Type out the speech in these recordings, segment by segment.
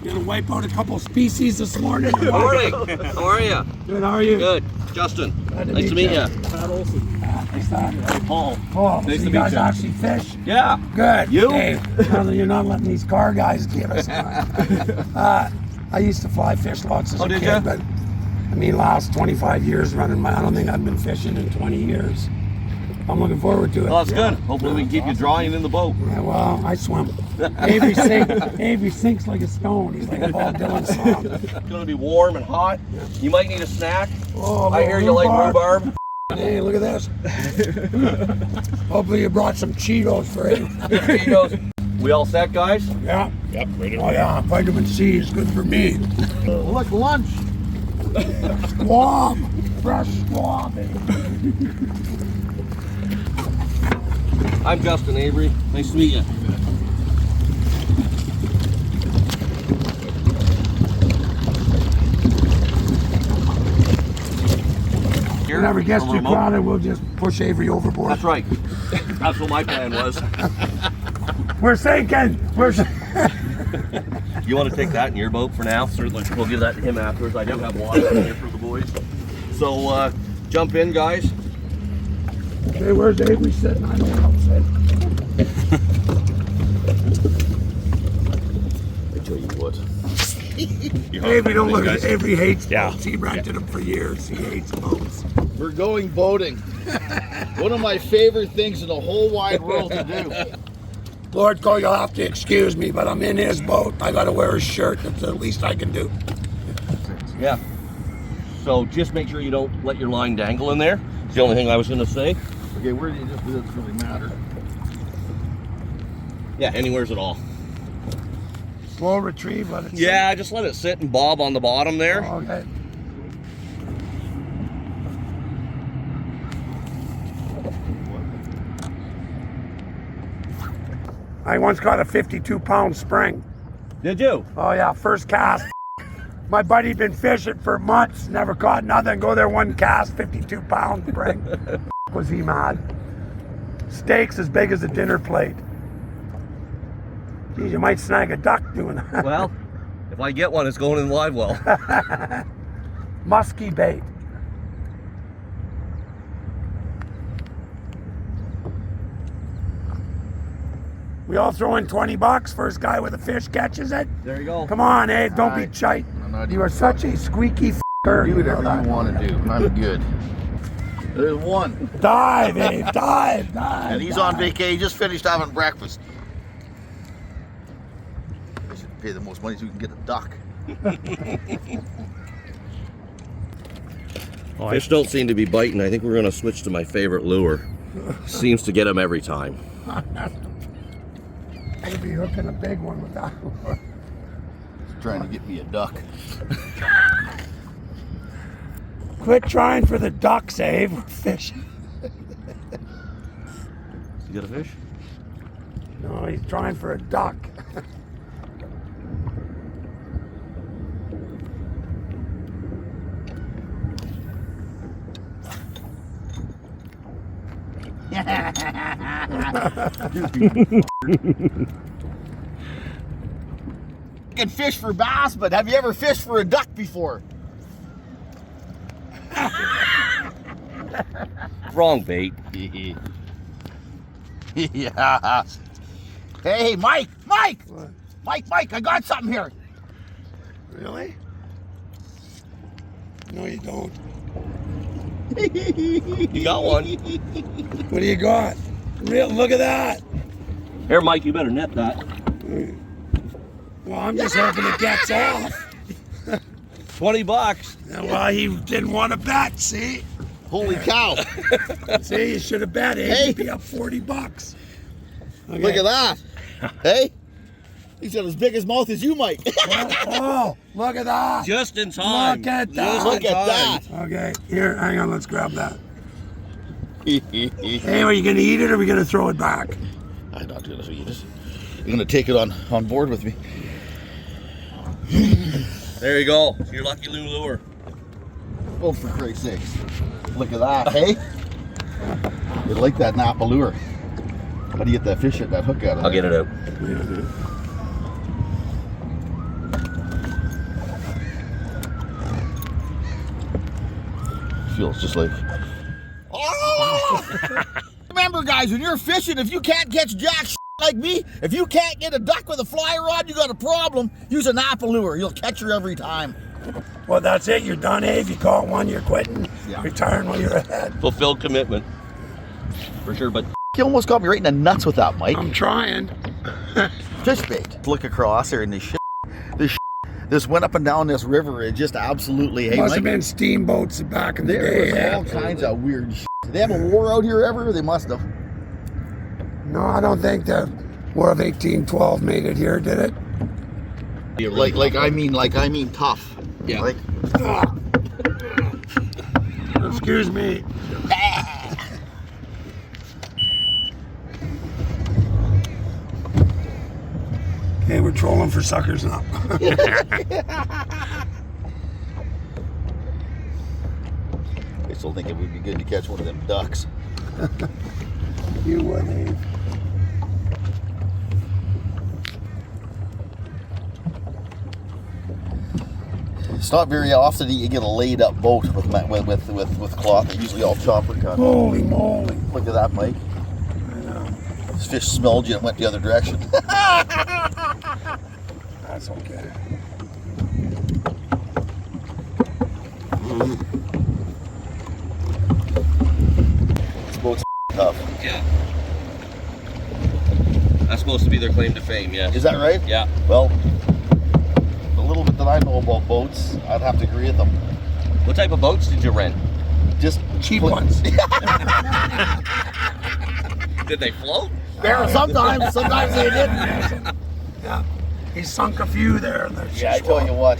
Gonna wipe out a couple species this morning. Good morning. How are you? Good, how are you? Good. Justin. Nice to meet you. Pat Olson. Nice to meet you. Paul. Paul, Nice so to you meet guys you. actually fish? Yeah. Good. You? Hey, now that you're not letting these car guys give us I used to fly fish lots as a did kid, ya? but I mean, last 25 years running I don't think I've been fishing in 20 years. I'm looking forward to it. Well, that's good. Hopefully we can keep you drying in the boat. Yeah, well, I swim. Avery sinks like a stone. He's like a Bob Dylan song. It's going to be warm and hot. You might need a snack. Oh, I hear you like rhubarb. Hey, look at this. Hopefully you brought some Cheetos for him. Cheetos. We all set, guys? Yeah. Yep, ready. Oh yeah, vitamin C is good for me. Look, lunch. Squab. Fresh squab, baby. I'm Justin Avery. Nice to meet you. Whenever it gets too crowded, we'll just push Avery overboard. That's right. That's what my plan was. We're sinking. You want to take that in your boat for now? Certainly. We'll give that to him afterwards. I do have water in here for the boys. So jump in, guys. Okay, where's Avery sitting? I know where I'm sitting. I tell you what. Avery, don't look at Avery hates Yeah. boats. He rented them for years. He hates boats. We're going boating. One of my favorite things in the whole wide world to do. Lord Cole, you'll have to excuse me, but I'm in his boat. I gotta wear a shirt. That's the least I can do. Yeah. So just make sure you don't let your line dangle in there. It's the only thing I was going to say. Okay, where do you just, it doesn't really matter. Yeah, anywhere's at all. Slow retrieve, let it sit. Yeah, just let it sit and bob on the bottom there. Oh, okay. I once got a 52-pound spring. Did you? Oh yeah, first cast. My buddy been fishing for months, never caught nothing. Go there one cast, 52-pound spring. Was he mad? Steaks as big as a dinner plate. Geez, you might snag a duck doing that. Well, if I get one, it's going in the live well. Musky bait. We all throw in 20 bucks. First guy with a fish catches it. There you go. Come on, Abe, don't be chite. You are such a squeaky f***er. Do whatever you want to do. I'm good. There's one. Dive, Abe, dive. And he's on vacation. He just finished having breakfast. I should pay the most money so we can get a duck. Fish don't seem to be biting. I think we're going to switch to my favorite lure. Seems to get them every time. I'll be hooking a big one with that. He's trying to get me a duck. Quit trying for the ducks, Abe. We're fishing. You got a fish? No, he's trying for a duck. You can fish for bass, but have you ever fished for a duck before? Wrong bait. Yeah. Hey, Mike! Mike! What? Mike, I got something here. Really? No, you don't. You got one. What do you got? Look at that. Here, Mike, you better net that. Well, I'm just hoping it gets off. 20 bucks. Well, he didn't want to bet, see? Holy cow. See, you should have bet, eh? Hey. He'd be up 40 bucks. Okay. Look at that. Hey? He's got as big as mouth as you, Mike. Oh, look at that. Just in time. Look at that. Just Look in at time. that. Okay, here, hang on, let's grab that. Hey, are you going to eat it or are we going to throw it back? I'm not going to eat it. I'm going to take it on board with me. There you go. It's your lucky lure. Oh, for Christ's sakes. Look at that, hey? You like that Napa lure. How do you get that fish, that hook out of there? I'll get it out. feels just like. Oh! Remember, guys, when you're fishing, if you can't catch jack like me, if you can't get a duck with a fly rod, you got a problem. Use an apple lure. You'll catch her every time. Well, that's it. You're done, Abe. You caught one, you're quitting. Yeah. Retiring while you're ahead. Fulfilled commitment. For sure, but You almost got me right in the nuts with that, Mike. I'm trying. Fish bait. Look across here and this went up and down this river. It just absolutely. Hey, Must Mike, have been steamboats back in the there day. was yeah. all kinds of weird shit. Did they have a war out here ever? They must have. No, I don't think the War of 1812 made it here, did it? Like I mean tough. Yeah. Like, Excuse me. Okay, we're trolling for suckers now. I still think it would be good to catch one of them ducks. You would, Abe. It's not very often that you get a laid up boat with cloth. They're usually all chopper cut. Holy moly. Look at that, Mike. I know. This fish smelled you and went the other direction. That's okay. This boat's tough. yeah. That's supposed to be their claim to fame, yeah. Is that right? Yeah. Well, the little bit that I know about boats, I'd have to agree with them. What type of boats did you rent? Just Cheap ones. Did they float? sometimes they didn't. Yeah. He sunk a few there. And Yeah, I tell you what.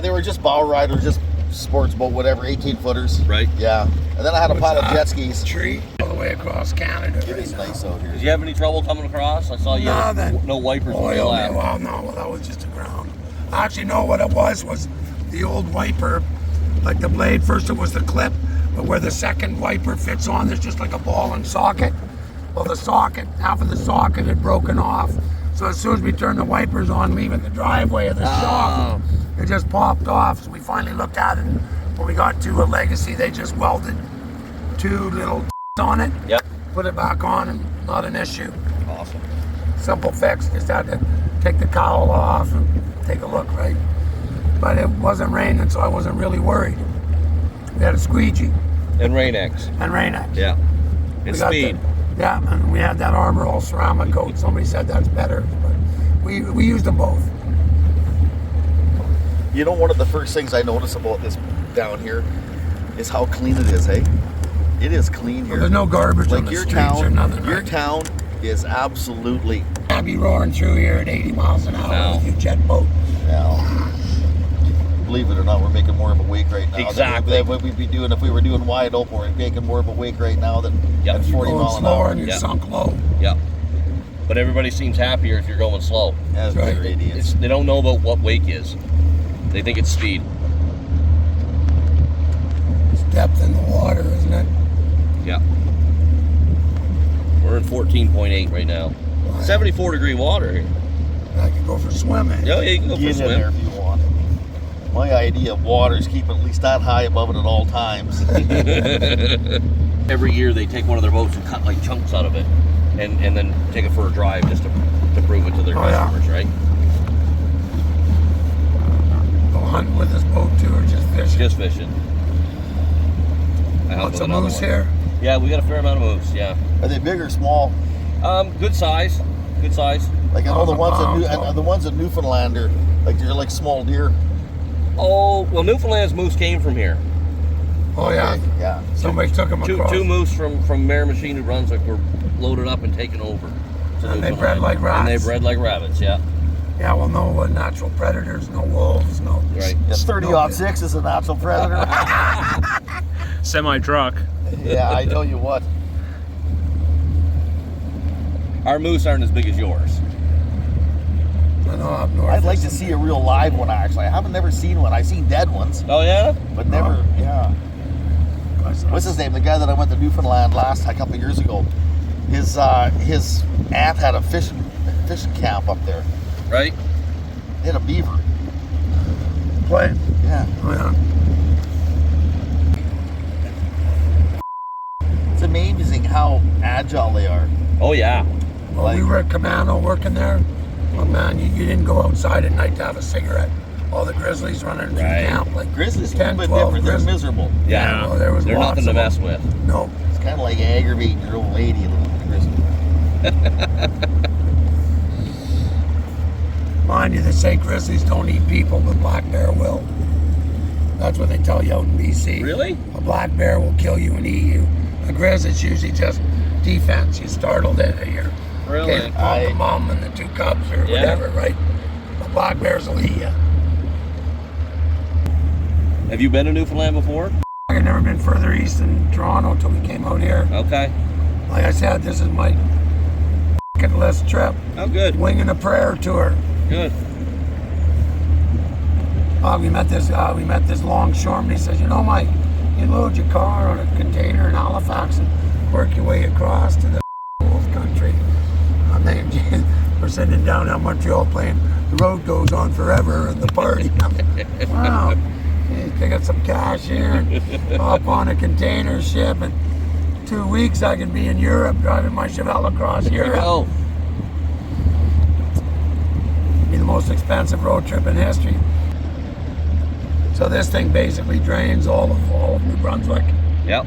They were just bow riders, just sports boat, whatever, 18-footers. Right. Yeah. And then I had a pile of jet skis. Tree all the way across Canada. It is nice out here. Did you have any trouble coming across? I saw you had Nothing. no wipers when you Oil, left. well, no, that was just the ground. Actually, no, what it was the old wiper, like the blade, first it was the clip, but where the second wiper fits on, there's just like a ball and socket. Well, the socket, half of the socket had broken off. So as soon as we turned the wipers on, leaving the driveway of the shop, it just popped off. So we finally looked at it, and when we got to a Legacy, they just welded two little on it, Yep. put it back on, and not an issue. Awesome. Simple fix, just had to take the cowl off and take a look, right? But it wasn't raining, so I wasn't really worried. We had a squeegee And Rain-X. and Rain-X. Yeah. We And got speed. Yeah, and we had that Armor All ceramic coat. Somebody said that's better, but we used them both. You know, one of the first things I notice about this down here is how clean it is, hey? It is clean here. There's no garbage on Like the your streets town, or nothing. your right? town is absolutely. I'd be roaring through here at 80 miles an hour No. with your jet boat. Now, believe it or not, we're making more of a wake right now Exactly. than what we'd be doing if we were doing wide open. We're making more of a wake right now than Yep. at 40 Going mile an slower hour. and you're Yeah. sunk low. Yeah. But everybody seems happier if you're going slow. As Right. they're idiots. They don't know about what wake is. They think it's speed. It's depth in the water, isn't it? Yeah. We're in 14.8 right now. 74-degree water here. I could go for swimming. Yeah, you can go for a Get in there swim. if you want. My idea of water is keep at least that high above it at all times. Every year they take one of their boats and cut like chunks out of it, and then take it for a drive just to prove it to their Oh, yeah. customers, right? Go hunting with this boat too, or just fishing? Just fishing. I help What's with a another moose one. here? Yeah, we got a fair amount of moose. Yeah. Are they big or small? Good size. Good size. Like I know the ones Oh, in the ones in Newfoundland are like they're like small deer. Oh well, Newfoundland's moose came from here. Oh yeah. Okay, yeah. Somebody took them across. Two moose from Mare Machine, New Brunswick were loaded up and taken over. to And they Newfoundland. bred like And they rats. bred like rabbits. Yeah. Yeah, well, no natural predators, no wolves, no. Right. Yeah, 30-06 is a natural predator. Semi-truck. Yeah, I tell you what. Our moose aren't as big as yours. I know up north. I'd like to see a real live one actually. I haven't never seen one. I've seen dead ones, Oh yeah. but never. Yeah. What's his name? The guy that I went to Newfoundland a couple of years ago. His aunt had a fishing camp up there. Right. They had a beaver. Play. Yeah. Oh, yeah. Oh yeah. Well, we were at Commando working there. Well, man, you didn't go outside at night to have a cigarette. All the grizzlies running through camp. Like Grizzlies 10, are a bit 12 different. They're grizzlies. miserable. Yeah. Well, there was They're lots nothing to of mess them. with. No. It's kind of like aggravating your old lady a little bit of grizzly. Mind you, they say grizzlies don't eat people, but black bear will. That's what they tell you out in BC. Really? A black bear will kill you and eat you. A grizzly's usually just defense. You startled it, you're Really? the mom and the 2 cubs or whatever, right? The black bears will eat you. Have you been to Newfoundland before? I've never been further east than Toronto until we came out here. Okay. Like I said, this is my fucking list trip. Oh, good. Wing and a prayer tour. Good. Oh, we met this longshoreman. He says, you know, Mike, you load your car on a container in Halifax and work your way across to the wolf country. And then we're sitting in downtown Montreal playing The Road Goes On Forever and the party. Wow. Pick up some cash here and hop on a container ship. And 2 weeks I can be in Europe driving my Chevelle across Europe. Oh. Be the most expensive road trip in history. So this thing basically drains all of New Brunswick Yep.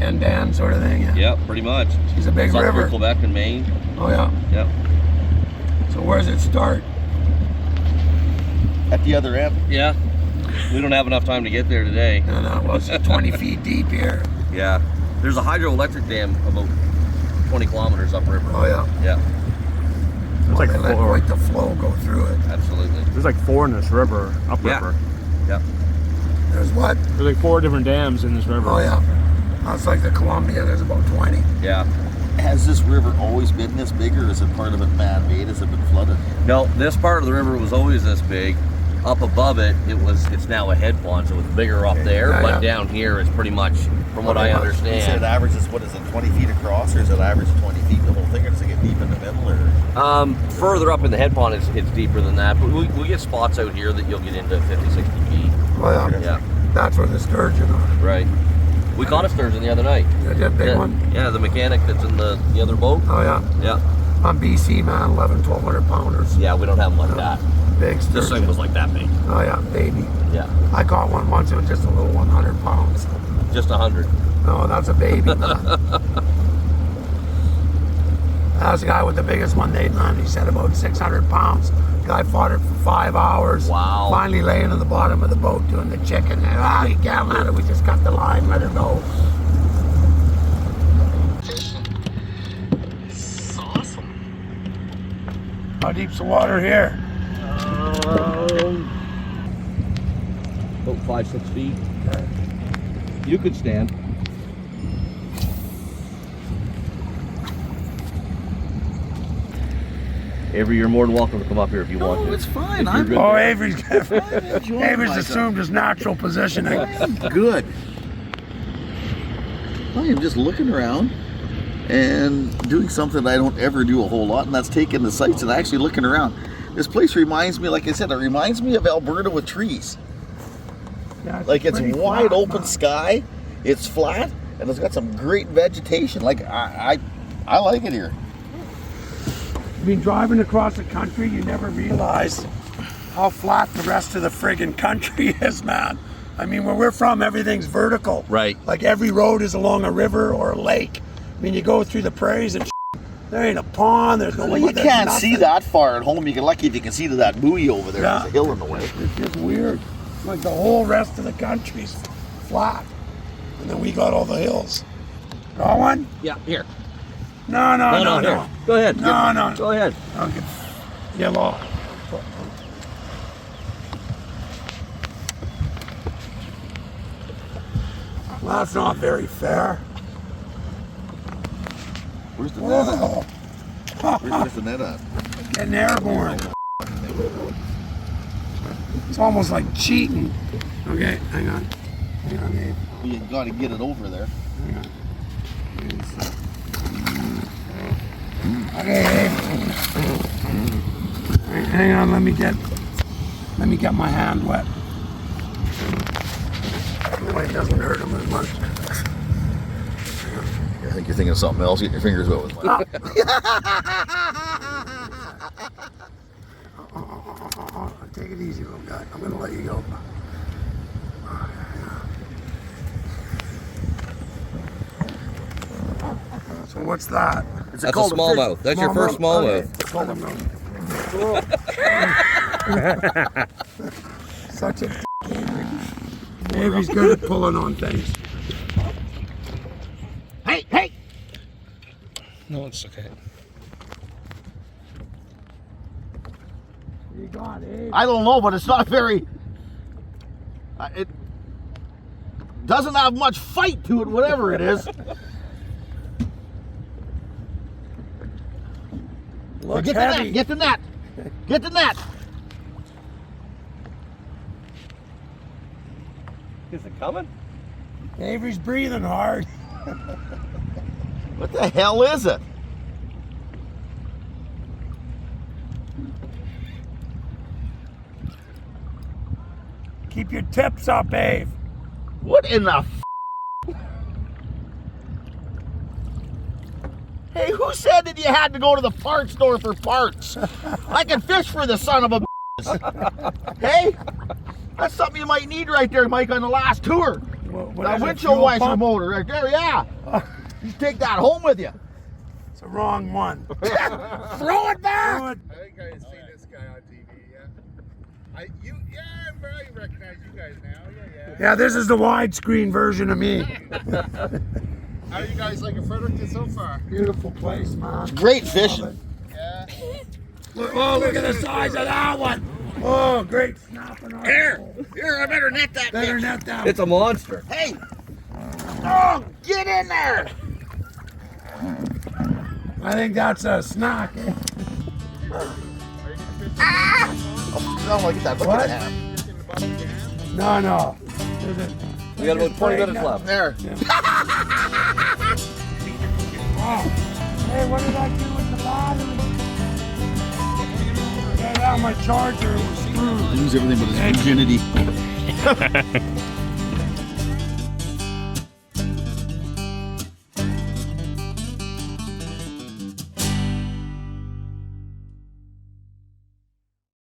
and Dan sort of thing. Yeah. Yep. Pretty much. It's a big It's up river. through Quebec and Maine. Oh yeah. Yep. So where does it start? At the other end. Yeah. We don't have enough time to get there today. No, well, it's 20 feet deep here. Yeah. There's a hydroelectric dam about 20 kilometers upriver. Oh yeah. Yeah. There's like They let four. quite the flow go through it. Absolutely. There's like 4 in this river, upriver. Yep. There's what? There's like 4 different dams in this river. Oh yeah. That's like the Columbia. There's about 20. Yeah. Has this river always been this big, or is it part of it man-made? Has it been flooded? No, this part of the river was always this big. Up above it, it's now a head pond, so it's bigger up there. Yeah, but yeah. down here, it's pretty much, from what I You said it understand. averages, what is it, 20 feet across, or is it average 20 feet the whole thing, or does it get deep in the middle, or? Further up in the head pond, it's deeper than that. But we get spots out here that you'll get into 50, 60 feet. Oh yeah. Yeah, That's where the sturgeon are. right. We caught a sturgeon the other night. That big Yeah, one. yeah, the mechanic that's in the other boat. Oh yeah. Yeah, On BC, man, 1,200 pounders. yeah, we don't have them like that. Big This sturgeon. thing was like that big. Oh yeah, baby. Yeah, I caught one once. It was just a little 100 pounds. just 100. No, that's a baby, man. That's the guy with the biggest one they'd land. He said about 600 pounds. Guy fought it for 5 hours. Wow. Finally laying on the bottom of the boat doing the chicken. You can't land it. We just cut the line, let her go. It's awesome. How deep's the water here? About 5, 6 feet. You could stand. Avery, you're more than welcome to come up here if you want to. it's fine. If you're I'm good Oh, there. Avery's Avery's assumed his natural positioning. good. I am just looking around and doing something I don't ever do a whole lot, and that's taking the sights and actually looking around. This place reminds me, like I said, it reminds me of Alberta with trees. Yeah, Like it's pretty wide flat, open man. sky, it's flat, and it's got some great vegetation. Like I like it here. I mean, driving across the country, you never realize how flat the rest of the friggin' country is, man. I mean, where we're from, everything's vertical. Right. Like every road is along a river or a lake. I mean, you go through the prairies and there ain't a pond, there's no Well, you there's can't nothing. see that far at home. You get lucky if you can see to that buoy over there. Yeah. There's a hill in the way. It's just weird. Like the whole rest of the country's flat. And then we got all the hills. Got one? Yeah, here. No. Here. Go ahead. No. Go ahead. Okay. Yellow. Well, that's not very fair. Where's the net at? Whoa. Where's the net at? Getting airborne. It's almost like cheating. Okay, hang on. Hang on, Abe. You got to get it over there. Hang on. Okay, Abe. Hang on, let me get my hand wet. That way it doesn't hurt him as much. I think you're thinking of something else. Get your fingers wet with mine. Take it easy, little guy. I'm gonna let you go. So what's that? It's That's a smallmouth. That's your first smallmouth. Such a Avery's good at pulling on things. Hey, hey! No, it's okay. You got it. I don't know, but it's not very. It doesn't have much fight to it, whatever it is. Looks Get heavy. the net! Get the net! Get the net! Is it coming? Avery's breathing hard. What the hell is it? Keep your tips up, Ave. What in the Hey, who said that you had to go to the parts store for parts? I can fish for the son of a Hey? That's something you might need right there, Mike, on the last tour. What That is it, windshield fuel wiper pump? motor right there, yeah. You take that home with you. It's the wrong one. Throw it back! Throw it. I think I see this guy on TV. Yeah, I recognize you guys now. Yeah. Yeah, this is the widescreen version of me. How are you guys liking Fredericton so far? Beautiful place, man. Great fishing. Yeah. Oh, look at the size of that one. Oh, great snapping on. Here, I better net that Better bitch. net that. It's a monster. Hey! Oh, get in there! I think that's a snack. Ah! Oh, I don't like that. Look What? at that. No. We got about 20 minutes left. There. Oh. Hey, what did I do with the battery? Yeah, my charger was screwed. Lose everything but his virginity.